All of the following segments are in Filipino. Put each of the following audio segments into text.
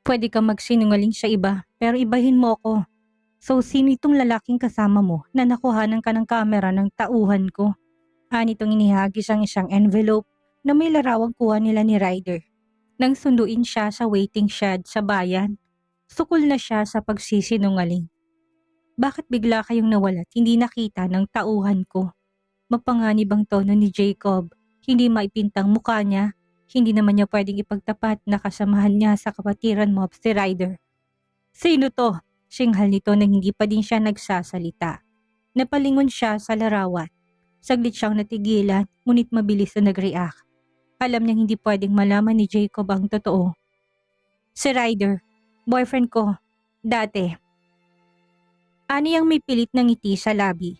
Pwede kang magsinungaling sa iba, pero ibahin mo ako. So sino itong lalaking kasama mo na nakuhanan ka ng kamera ng tauhan ko? Anitong inihagis ang isang envelope na may larawang kuha nila ni Ryder. Nang sunduin siya sa waiting shed sa bayan, sukol na siya sa pagsisinungaling. Bakit bigla kayong nawala at hindi nakita ng tauhan ko? Mapanganib ang tono ni Jacob. Hindi maipintang mukha niya. Hindi naman niya pwedeng ipagtapat na kasamahan niya sa kapatiran mo si Ryder. Sino to? Singhal nito nang hindi pa din siya nagsasalita. Napalingon siya sa larawan. Saglit siyang natigilan, ngunit mabilis na nag-react. Alam niyang hindi pwedeng malaman ni Jacob ang totoo. Si Ryder, boyfriend ko, dati. Ani ang may pilit na ngiti sa labi.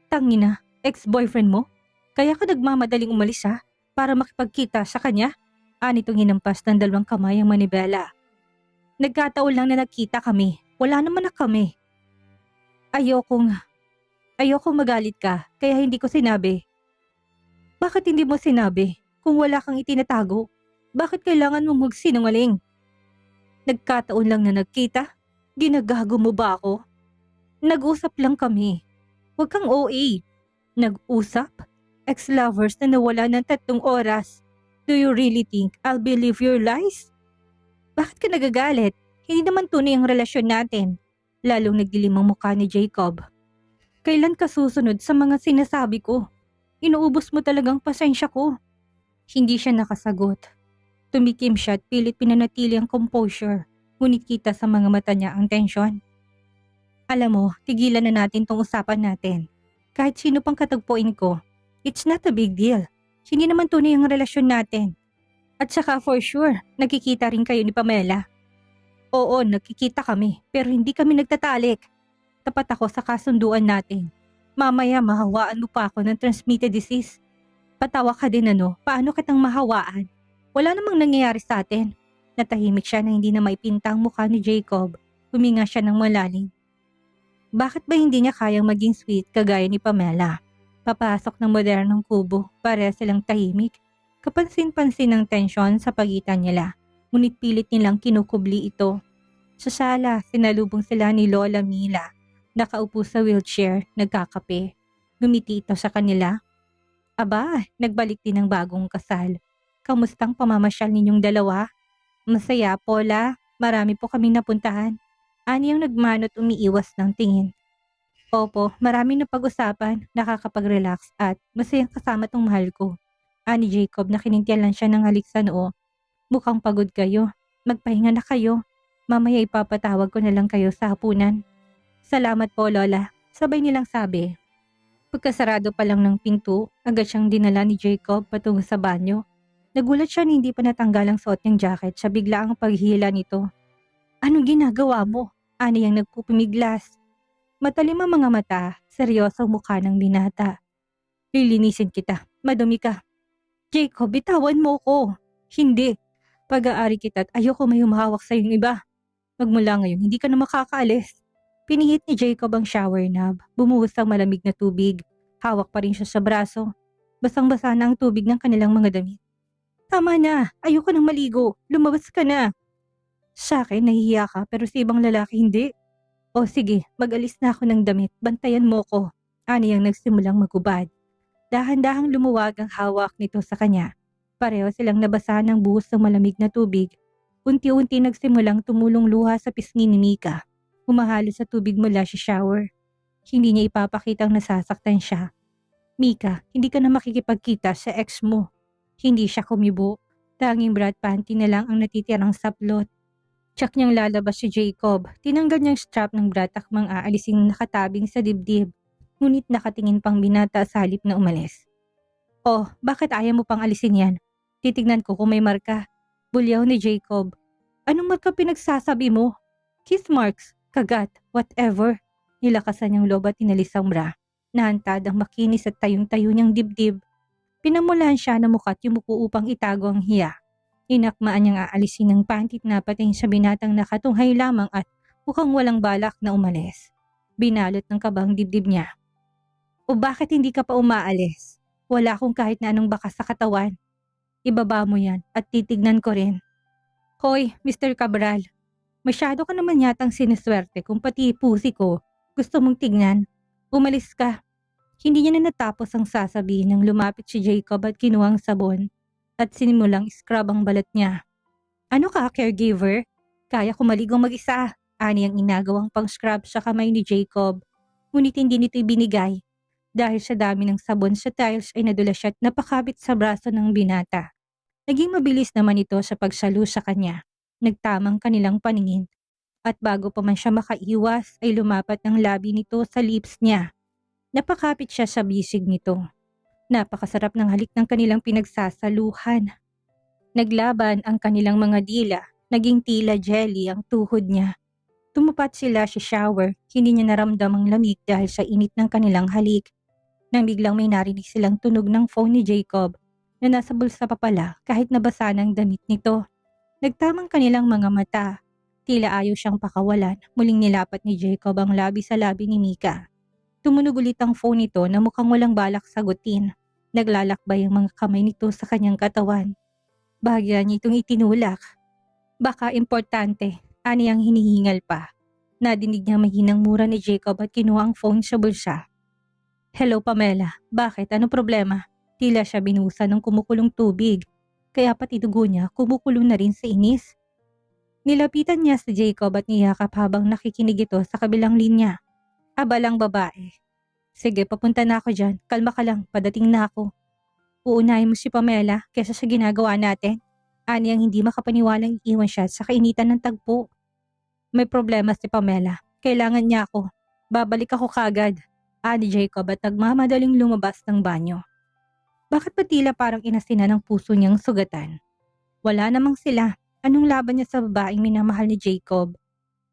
Tangina, ex-boyfriend mo? Kaya ka nagmamadaling umalis para makipagkita sa kanya? Anitong hinampas ng dalawang kamay ang manibela. Nagkataon lang na nagkita kami. Wala naman na kami. Ayokong magalit ka, kaya hindi ko sinabi. Bakit hindi mo sinabi? Kung wala kang itinatago, bakit kailangan mong magsinungaling? Nagkataon lang na nagkita? Ginagago mo ba ako? Nag-usap lang kami. Huwag kang OA. Nag-usap? Ex-lovers na nawala ng 3 oras. Do you really think I'll believe your lies? Bakit ka nagagalit? Hindi naman tunay ang relasyon natin. Lalong nagdilim ang mukha ni Jacob. Kailan ka susunod sa mga sinasabi ko? Inuubos mo talagang pasensya ko. Hindi siya nakasagot. Tumikim siya at pilit pinanatili ang composure. Ngunit kita sa mga mata niya ang tensyon. Alam mo, tigilan na natin tong usapan natin. Kahit sino pang katagpuin ko, it's not a big deal. Hindi naman tunay ang relasyon natin. At saka for sure, nakikita rin kayo ni Pamela. Oo, nakikita kami, pero hindi kami nagtatalik. Tapat ako sa kasunduan natin. Mamaya mahawaan mo pa ako ng transmitted disease. Patawa ka din paano kitang mahawaan? Wala namang nangyayari sa atin. Natahimik siya na hindi na maipintang mukha ni Jacob. Huminga siya ng malalim. Bakit ba hindi niya kayang maging sweet kagaya ni Pamela? Papasok ng modernong kubo, pareha silang tahimik. Kapansin-pansin ang tensyon sa pagitan nila. Ngunit pilit nilang kinukubli ito. Sa sala, sinalubong sila ni Lola Mila. Nakaupo sa wheelchair, nagkakape. Ngumiti ito sa kanila. Aba, nagbalik din ang bagong kasal. Kamustang pamamasyal ninyong dalawa? Masaya, Paula. Marami po kaming napuntahan. Ani ang nagmanot umiiwas ng tingin. Opo, maraming napag-usapan, nakakapag-relax at masayang kasama tong mahal ko. Ani Jacob na kinintiyan lang siya ng halik sa noo. Mukhang pagod kayo. Magpahinga na kayo. Mamaya ipapatawag ko na lang kayo sa hapunan. Salamat po, Lola. Sabay nilang sabi. Pagkasarado pa lang ng pinto, agad siyang dinala ni Jacob patungo sa banyo. Nagulat siya na hindi pa natanggal ang suot niyang jacket sa biglaang paghihila nito. Anong ginagawa mo? Ani ang nagpupumiglas. Matalim ang mga mata, seryoso ang mukha ng binata. Lilinisin kita, madumi ka. Jacob, bitawan mo ko. Hindi. Pag-aari kita at ayoko may humahawak sa iyong iba. Magmula ngayon, hindi ka na makakaalis. Pinihit ni Jacob ang shower knob. Bumuhos ang malamig na tubig. Hawak pa rin siya sa braso. Basang-basa na ang tubig ng kanilang mga damit. Tama na, ayoko nang maligo. Lumabas ka na. Sa akin, nahihiya ka pero sa ibang lalaki hindi. O sige, mag-alis na ako ng damit. Bantayan mo ko. Ani ang nagsimulang magubad. Dahan-dahang lumuwag ang hawak nito sa kanya. Pareho silang nabasa ng buhos ng malamig na tubig. Unti-unti nagsimulang tumulong luha sa pisngi ni Mika. Humahalo sa tubig mula sa shower. Hindi niya ipapakitang nasasaktan siya. Mika, hindi ka na makikipagkita sa ex mo. Hindi siya kumibo. Tanging bra at panty na lang ang natitirang saplot. Tsak niyang lalabas si Jacob. Tinanggal niyang strap ng bra at akmang aalising nakatabing sa dibdib. Ngunit nakatingin pang binata sa halip na umalis. Oh, bakit ayaw mo pang alisin yan? Titignan ko kung may marka. Bulyaw ni Jacob. Anong marka pinagsasabi mo? Kiss marks, kagat, whatever. Nilakasan niyang loob at inalis ang bra. Nahantad ang makinis at tayong-tayo niyang dibdib. Pinamulan siya ng mukha at yumuko upang itago ang hiya. Inakmaan niyang aalisin ng pantit na pating sa binatang nakatunghay lamang at mukhang walang balak na umalis. Binalot ng kabang dibdib niya. O bakit hindi ka pa umaalis? Wala akong kahit na anong bakas sa katawan. Ibaba mo yan at titignan ko rin. Hoy, Mr. Cabral, Masyado ka naman yatang siniswerte kung pati pusi ko gusto mong tignan. Umalis ka. Hindi niya na natapos ang sasabihin nang lumapit si Jacob at kinuha ang sabon at sinimulang scrub ang balat niya. Ano ka, caregiver? Kaya ko maligong mag-isa. Ani ang inagawang pang-scrub sa kamay ni Jacob. Ngunit hindi nito ibinigay. Dahil sa dami ng sabon sa tiles ay nadulas siya at napakabit sa braso ng binata. Naging mabilis naman ito sa pagsalo sa kanya. Nagtamang kanilang paningin. At bago pa man siya makaiwas ay lumapat ng labi nito sa lips niya. Napakapit siya sa bisig nito. Napakasarap ng halik ng kanilang pinagsasaluhan. Naglaban ang kanilang mga dila, naging tila jelly ang tuhod niya. Tumupat sila sa shower, hindi niya naramdam ang lamig dahil sa init ng kanilang halik. Nang biglang may narinig silang tunog ng phone ni Jacob na nasa bulsa pa pala kahit nabasa ng damit nito. Nagtamang kanilang mga mata. Tila ayaw siyang pakawalan, muling nilapat ni Jacob ang labi sa labi ni Mika. Tumunog ulit ang phone nito na mukhang walang balak sagutin. Naglalakbay ang mga kamay nito sa kanyang katawan. Bahagya niya itong itinulak. Baka importante, ani ang hinihingal pa. Nadinig niya mahinang mura ni Jacob at kinuha ang phone sa bulsa. Hello Pamela, bakit? Ano problema? Tila siya binusa ng kumukulong tubig. Kaya pati dugo niya kumukulo na rin sa inis. Nilapitan niya si Jacob at niyakap habang nakikinig ito sa kabilang linya. Abalang babae. Sige, papunta na ako dyan. Kalma ka lang, padating na ako. Uunahin mo si Pamela kesa sa ginagawa natin. Ani ang hindi makapaniwalang iwan siya sa kainitan ng tagpo. May problema si Pamela. Kailangan niya ako. Babalik ako kagad. Ani Jacob at nagmamadaling lumabas ng banyo. Bakit ba tila parang inasina ng puso niyang sugatan? Wala namang sila. Anong laban niya sa babaeng minamahal ni Jacob?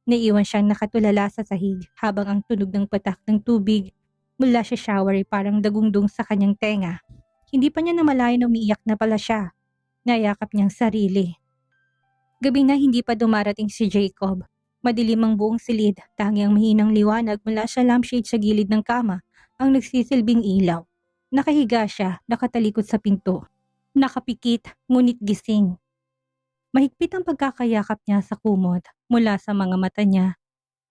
Naiwan siyang nakatulala sa sahig habang ang tunog ng patak ng tubig mula sa shower ay parang dagundong sa kanyang tenga. Hindi pa niya namalayan na umiiyak na pala siya. Nayakap niyang sarili. Gabi na hindi pa dumarating si Jacob. Madilim ang buong silid, tangi ang mahinang liwanag mula sa lampshade sa gilid ng kama ang nagsisilbing ilaw. Nakahiga siya, nakatalikod sa pinto. Nakapikit, ngunit gising. Mahigpit ang pagkakayakap niya sa kumot. Mula sa mga mata niya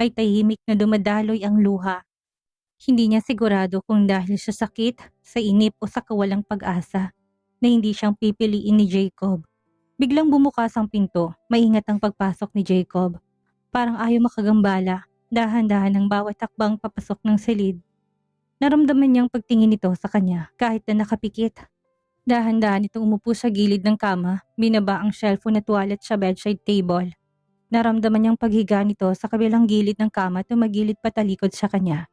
ay tahimik na dumadaloy ang luha. Hindi niya sigurado kung dahil sa sakit, sa inip o sa kawalang pag-asa na hindi siyang pipiliin ni Jacob. Biglang bumukas ang pinto, maingat ang pagpasok ni Jacob. Parang ayaw makagambala, dahan-dahan ang bawat takbang papasok ng silid. Naramdaman niyang pagtingin nito sa kanya kahit na nakapikit. Dahan-dahan itong umupo sa gilid ng kama, binaba ang cellphone at wallet sa bedside table. Naramdaman niyang paghiga nito sa kabilang gilid ng kama at tumagilid patalikod sa kanya.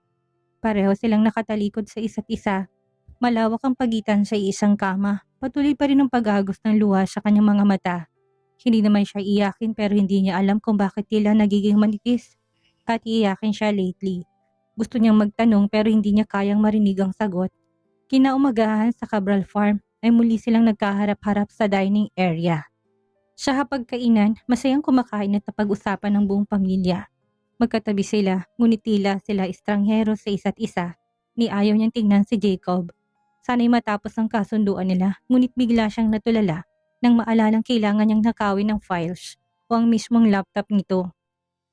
Pareho silang nakatalikod sa isa't isa. Malawak ang pagitan sa isang kama. Patuloy pa rin ang pag-agos ng luha sa kanyang mga mata. Hindi naman siya iyakin pero hindi niya alam kung bakit tila nagiging manipis. At iyakin siya lately. Gusto niyang magtanong pero hindi niya kayang marinig ang sagot. Kinaumagahan sa Cabral Farm ay muli silang nagkaharap-harap sa dining area. Sa hapagkainan, masayang kumakain at napag-usapan ng buong pamilya. Magkatabi sila, ngunit tila sila estranghero sa isa't isa. Ni ayaw niyang tingnan si Jacob. Sana'y matapos ang kasunduan nila, ngunit bigla siyang natulala nang maalalang kailangan niyang nakawin ng files o ang mismong laptop nito.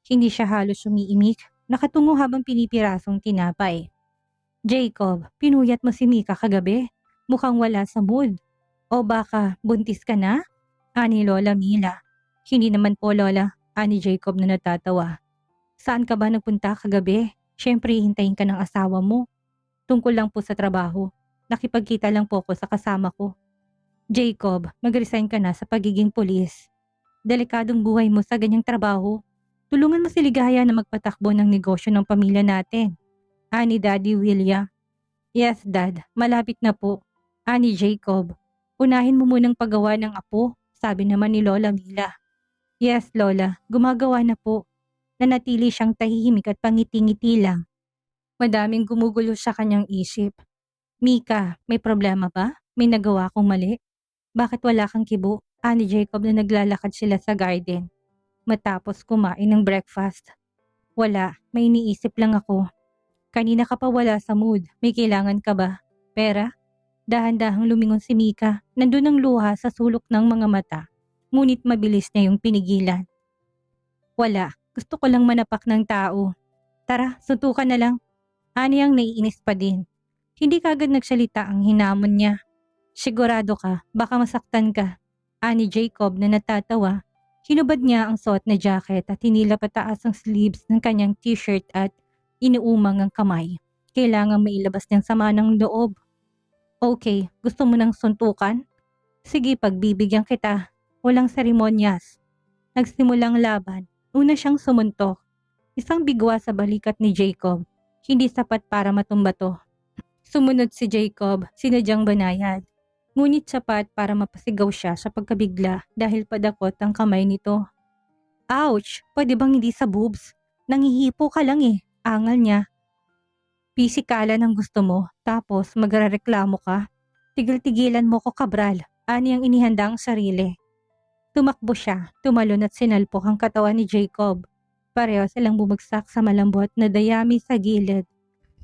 Hindi siya halos umiimik, nakatungo habang pinipirasong tinapay. Jacob, pinuyat mo si Mika kagabi? Mukhang wala sa mood. O baka buntis ka na? Ani Lola Mila. Hindi naman po Lola, ani Jacob na natatawa. Saan ka ba nagpunta kagabi? Siyempre hintayin ka ng asawa mo. Tungkol lang po sa trabaho. Nakipagkita lang po ko sa kasama ko. Jacob, mag-resign ka na sa pagiging pulis. Delikadong buhay mo sa ganyang trabaho. Tulungan mo si Ligaya na magpatakbo ng negosyo ng pamilya natin. Ani Daddy William. Yes Dad, malapit na po. Ani Jacob. Unahin mo munang paggawa ng apo, sabi naman ni Lola Mila. Yes Lola, gumagawa na po. Nanatili siyang tahimik at pangiti-ngiti lang. Madaming gumugulo sa kanyang isip. Mika, may problema ba? May nagawa akong mali? Bakit wala kang kibo? Ani Jacob na naglalakad sila sa garden. Matapos kumain ng breakfast. Wala, may iniisip lang ako. Kanina ka pa wala sa mood, may kailangan ka ba? Pera? Dahan-dahang lumingon si Mika, nandun ang luha sa sulok ng mga mata. Ngunit mabilis na yung pinigilan. Wala, gusto ko lang manapak ng tao. Tara, suntukan na lang. Ani ang naiinis pa din. Hindi kagad nagsalita ang hinamon niya. Sigurado ka, baka masaktan ka. Ani Jacob na natatawa. Hinubad niya ang suot na jacket at hinila pataas ang sleeves ng kanyang t-shirt at inuumang ang kamay. Kailangang mailabas niyang sama ng loob. Okay, gusto mo ng suntukan? Sige, pagbibigyan kita. Walang seremonyas. Nagsimulang laban. Una siyang sumuntok. Isang bigwa sa balikat ni Jacob. Hindi sapat para matumba to. Sumunod si Jacob, sinadyang banayad. Ngunit sapat para mapasigaw siya sa pagkabigla dahil padakot ang kamay nito. Ouch! Pwede bang hindi sa boobs? Nangihipo ka lang eh. Angal niya. Pisikalan ang gusto mo, tapos magrereklamo ka. Tigil-tigilan mo ko, kabral. Ani ang inihanda ang sarili. Tumakbo siya, tumalon at sinalpok ang katawan ni Jacob. Pareho silang bumagsak sa malambot na dayami sa gilid.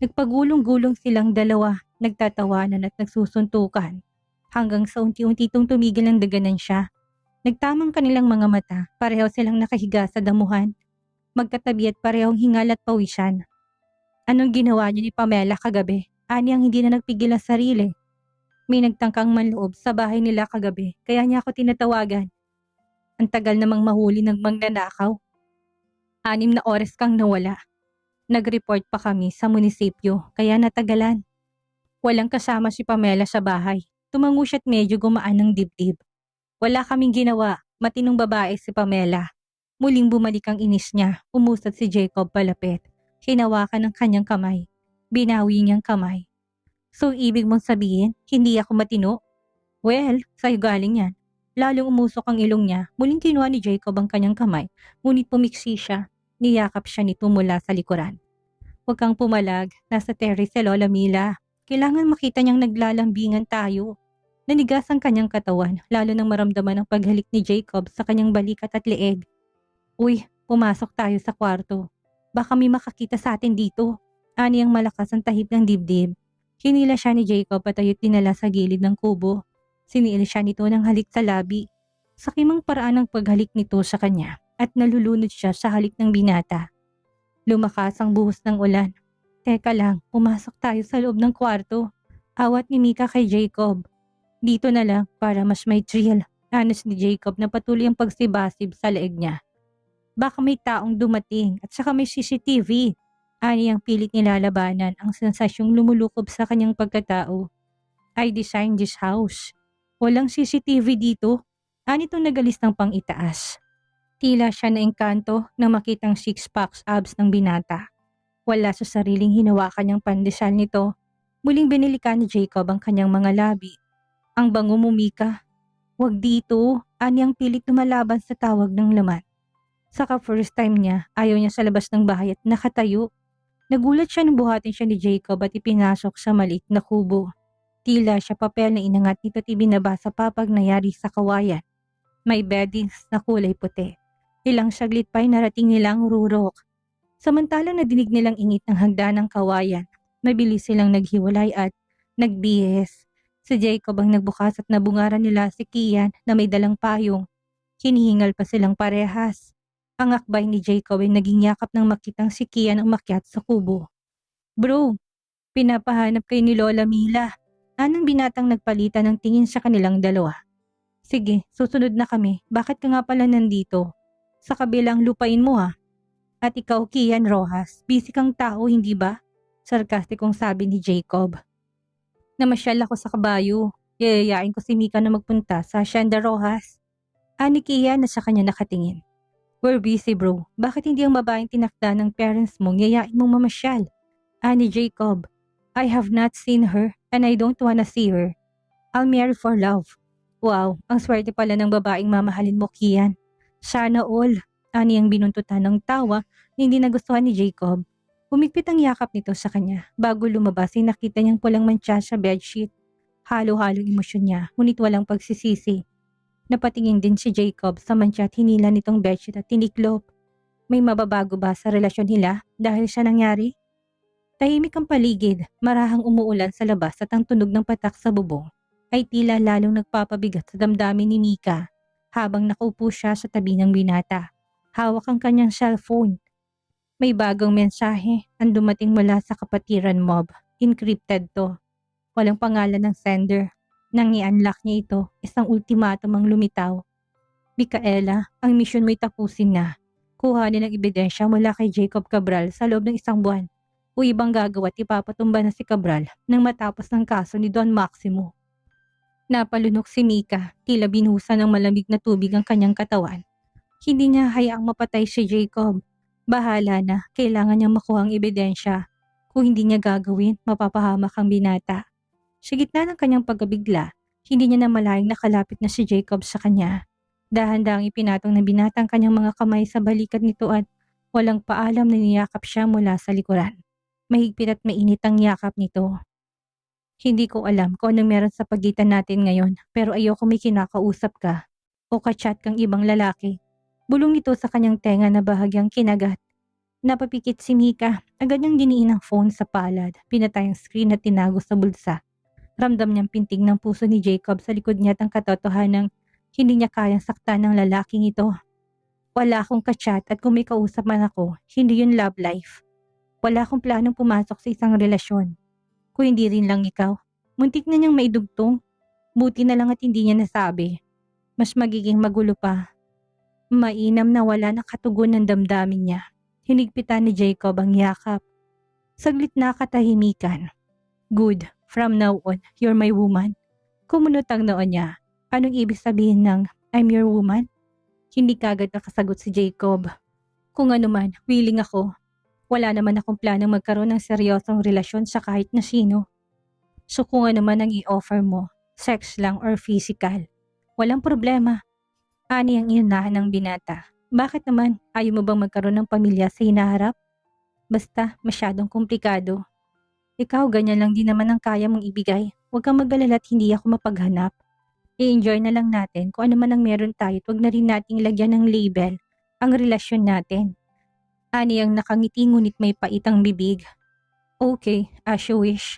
Nagpagulong-gulong silang dalawa, nagtatawanan at nagsusuntukan. Hanggang sa unti-unti itong tumigil ang daganan siya. Nagtamang kanilang mga mata, pareho silang nakahiga sa damuhan. Magkatabi at parehong hingal at pawisan. Anong ginawa niyo ni Pamela kagabi? Ani ang hindi na nagpigil ang sarili. May nagtangkang manloob sa bahay nila kagabi, kaya niya ako tinatawagan. Ang tagal namang mahuli ng magnanakaw. 6 na oras kang nawala. Nag-report pa kami sa munisipyo, kaya natagalan. Walang kasama si Pamela sa bahay. Tumango siya't medyo gumaan ng dibdib. Wala kaming ginawa, matinong babae si Pamela. Muling bumalik ang inis niya, umusad si Jacob palapit. Hinawakan ng kanyang kamay. Binawi niyang kamay. So ibig mong sabihin, hindi ako matino? Well, sa'yo galing yan. Lalong umusok ang ilong niya, muling kinuha ni Jacob ang kanyang kamay, ngunit pumiksi siya. Niyakap siya nito mula sa likuran. Huwag kang pumalag, nasa terrace si Lola Mila. Kailangan makita niyang naglalambingan tayo. Nanigas ang kanyang katawan, lalo nang maramdaman ang paghalik ni Jacob sa kanyang balikat at leeg. Uy, pumasok tayo sa kwarto. Baka may makakita sa atin dito. Ani ang malakas ang tahip ng dibdib. Hinila siya ni Jacob at ayo't dinala sa gilid ng kubo. Siniil siya nito ng halik sa labi. Sakimang paraan ang paghalik nito sa kanya at nalulunod siya sa halik ng binata. Lumakas ang buhos ng ulan. Teka lang, pumasok tayo sa loob ng kwarto. Awat ni Mika kay Jacob. Dito na lang para mas may thrill. Anos ni Jacob na patuloy ang pagsibasib sa leeg niya. Baka may taong dumating at saka may CCTV. Ani ang pilit nilalabanan ang sensasyong lumulukob sa kanyang pagkatao. I designed this house. Walang CCTV dito. Ani itong nagalis ng pang-itaas. Tila siya na engkanto na makitang six-packs abs ng binata. Wala sa sariling hinawakan niyang pandesal nito. Muling binilikan ni Jacob ang kanyang mga labi. Ang bango mo, Mika. Wag dito. Ani ang pilit lumalaban sa tawag ng laman. Saka first time niya, ayaw niya sa labas ng bahay at nakatayo. Nagulat siya nang buhatin siya ni Jacob at ipinasok sa maliit na kubo. Tila siya papel na inangat nito at ibinaba sa papag na yari sa kawayan. May beddings na kulay puti. Ilang saglit pa'y narating nilang rurok. Samantalang nadinig nilang ingit ng hagdan ng kawayan, mabilis silang naghiwalay at nagbihis. Si Jacob ang nagbukas at nabungaran nila si Kian na may dalang payong. Hinihingal pa silang parehas. Ang akbay ni Jacob ay naging yakap nang makitang si Kian ang umakyat sa kubo. Bro, pinapahanap kay ni Lola Mila. Anong binatang nagpalitan ng tingin sa kanilang dalawa? Sige, susunod na kami. Bakit ka nga pala nandito? Sa kabilang lupain mo ha. At ikaw, Kian Rojas, busy kang tao, hindi ba? Sarkastikong sabi ni Jacob. Namasyal ako sa kabayo. Yayayain ko si Mika na magpunta sa Hacienda Rojas. Ani Kian na sa kanya nakatingin. We're busy bro. Bakit hindi ang babaeng tinakda ng parents mong yayain mong mamasyal? Ani Jacob. I have not seen her and I don't wanna see her. I'll marry for love. Wow, ang swerte pala ng babaeng mamahalin mo, Kian. Sana all. Ani ang binuntutan ng tawa na hindi nagustuhan ni Jacob. Humigpit ang yakap nito sa kanya. Bago lumabas ay nakita niyang pulang mantsa sa bedsheet. Halo-halong emosyon niya, ngunit walang pagsisisi. Napatingin din si Jacob sa mantsa at hinila nitong bedsheet at tiniklop. May mababago ba sa relasyon nila dahil siya nangyari? Tahimik ang paligid, marahang umuulan sa labas at ang tunog ng patak sa bubong ay tila lalong nagpapabigat sa damdamin ni Mika habang nakaupo siya sa tabi ng binata. Hawak ang kanyang cellphone. May bagong mensahe ang dumating mula sa kapatiran mob. Encrypted to. Walang pangalan ng sender. Nang i-unlock niya ito, isang ultimatum ang lumitaw. Micaela, ang misyon mo'y tapusin na. Kuhanin ang ebidensya mula kay Jacob Cabral sa loob ng 1 buwan. O ibang gagawa at ipapatumba na si Cabral nang matapos ng kaso ni Don Maximo. Napalunok si Mika, tila binuhusan ng malamig na tubig ang kanyang katawan. Hindi niya hayaang mapatay si Jacob. Bahala na, kailangan niyang makuha ang ebidensya. Kung hindi niya gagawin, mapapahamak ang binata. Sa gitna ng kanyang pagkabigla, hindi niya namalayang nakalapit na si Jacob sa kanya. Dahan-dahang ipinatong ng binata ang kanyang mga kamay sa balikat nito at walang paalam na niyakap siya mula sa likuran. Mahigpit at mainit ang yakap nito. Hindi ko alam kung anong meron sa pagitan natin ngayon, pero ayoko may kinakausap ka o kachat kang ibang lalaki. Bulong nito sa kanyang tenga na bahagyang kinagat. Napapikit si Mika, agad niyang diniin ang phone sa palad, pinatay ang screen at tinago sa bulsa. Ramdam niyang pintig ng puso ni Jacob sa likod niya at ang katotohanang hindi niya kayang saktan ng lalaking ito. Wala akong kachat at kung may kausap man ako, hindi yun love life. Wala akong planong pumasok sa isang relasyon. Kung hindi rin lang ikaw, muntik na niyang maidugtong. Buti na lang at hindi niya nasabi. Mas magiging magulo pa. Mainam na wala na katugon ng damdamin niya. Hinigpitan ni Jacob ang yakap. Saglit na katahimikan. Good. From now on, you're my woman. Kumunot ang noon niya. Anong ibig sabihin ng I'm your woman? Hindi kagad nakasagot si Jacob. Kung ano man, willing ako. Wala naman akong planong magkaroon ng seryosong relasyon sa kahit na sino. So kung ano man ang i-offer mo, sex lang or physical, walang problema. Ani ang inunahan ng binata. Bakit naman ayaw mo bang magkaroon ng pamilya sa hinaharap? Basta masyadong komplikado. Ikaw ganyan lang din naman ang kaya mong ibigay. Huwag kang mag-alala at hindi ako mapaghanap. I-enjoy na lang natin kung ano man ang meron tayo at huwag na rin nating lagyan ng label ang relasyon natin. Ani ang nakangiti ngunit may paitang bibig. Okay, as you wish.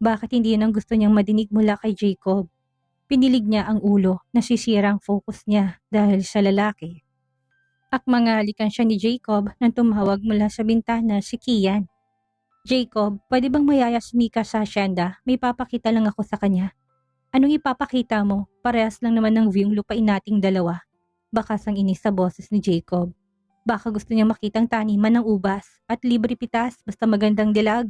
Bakit hindi yun ang gusto niyang madinig mula kay Jacob? Pinilig niya ang ulo, nasisira ang focus niya dahil sa lalaki. Akmangalikan siya ni Jacob nang tumawag mula sa bintana si Kian. Jacob, pwede bang mayaya si Mika sa asyenda? May papakita lang ako sa kanya. Anong ipapakita mo? Parehas lang naman ng view ng lupain nating dalawa. Bakas ang inis sa boses ni Jacob. Baka gusto niya makitang taniman ng ubas at libre pitas basta magandang dilag.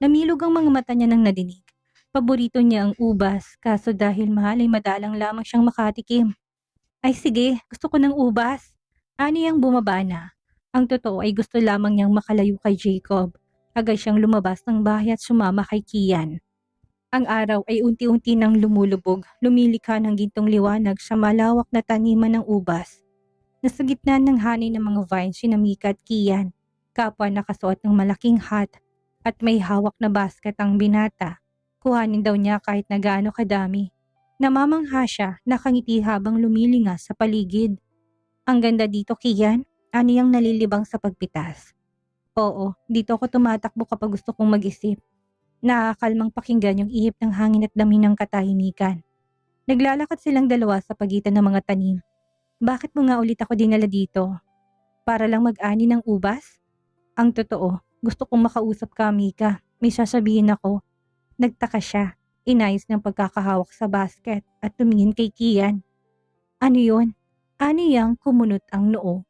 Namilog ang mga mata niya nang nadinig. Paborito niya ang ubas kaso dahil mahal ay madalang lamang siyang makatikim. Ay sige, gusto ko ng ubas. Ani ang bumaba na. Ang totoo ay gusto lamang niyang makalayo kay Jacob. Agad siyang lumabas ng bahay at sumama kay Kian. Ang araw ay unti-unti nang lumulubog, lumilikha ng gintong liwanag sa malawak na taniman ng ubas. Nasa gitna ng hanay ng mga vines si Mika at Kian, kapwa nakasuot ng malaking hat at may hawak na basket ang binata. Kuhanin daw niya kahit na gaano kadami. Namamangha siya, nakangiti habang lumilinga sa paligid. Ang ganda dito, Kian, ani ang nalilibang sa pagpitas. Oo, dito ako tumatakbo kapag gusto kong mag-isip. Nakakalmang pakinggan yung ihip ng hangin at dami ng katahimikan. Naglalakad silang dalawa sa pagitan ng mga tanim. Bakit mo nga ulit ako dinala dito? Para lang mag-ani ng ubas? Ang totoo, gusto kong makausap ka, Mika. May sasabihin ako. Nagtaka siya. Inayos ng pagkakahawak sa basket at tumingin kay Kian. Ano yun? Ani yang kumunot ang noo.